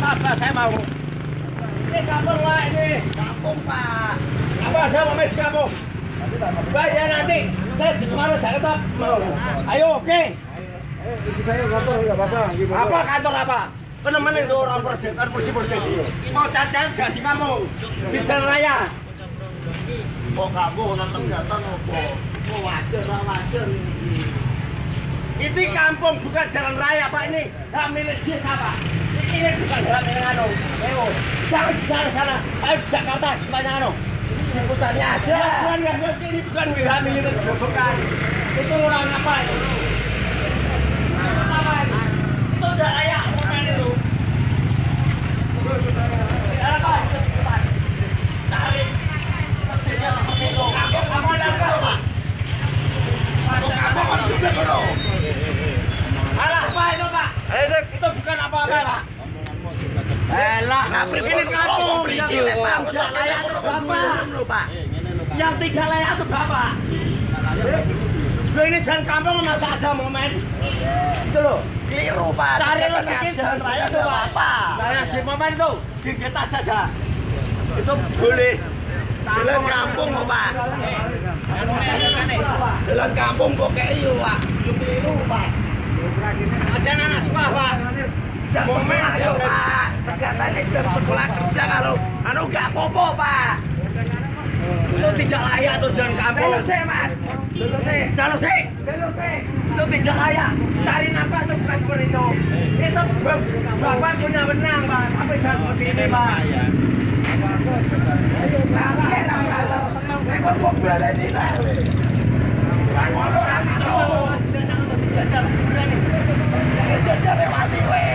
apa saya mau. Ini kampung Pak ini. Kampung Pak. Apa saya mau main di kampung? Bayar nanti. Saya di Semarang Jakarta. Ayo oke. Saya kantor nggak apa-apa. Apa kantor apa? Penemen itu orang bersih-bersih. Mau cari-cari jadi kampung di jalan raya. Kok kamu nonton datang apa? Kok wajar. Ini kampung bukan jalan raya Pak ini. Hak milik desa Pak. Ini bukan jalan yang anu. Ayo, jangan di sana. Ayo di Jakarta sepanjang anu. Pusatnya aja. Ini bukan hak milik bukan. Itu orang apa itu? Itu apa itu? Itu udah layak bukan itu. Apa itu? Tarik. Apa ada Pak? Kamu kan sudah dulu. Alah, Pak itu Pak. Itu bukan apa-apa Pak. Elah, ini kampung. Yang tidak layak itu Bapak. Yang tidak layak itu Bapak. Ini jalan kampung masa ada momen. Itu loh. Keliru Pak. Cari rezeki jalan raya itu Pak. Nah, di momen itu di kita saja. Itu boleh. Jalan kampung kok Pak. Jalan kampung kok kayak iyo Pak. Keliru Pak. Kasihan anak sekolah Pak. Momen ayo Pak. Katanya jam sekolah kerja kalau anu nggak apa-apa Pak. Itu tidak layak tuh jalan kampung. Belok sih Mas. Belok sih. Jalur sih. Belok sih. Itu tidak layak. Cari nafas itu bukan seperti itu. Itu Bapak punya benang Pak. Tapi jangan seperti ini Pak. Kok kok baleni lah. Ngono ra iso. Jajal lewati kowe.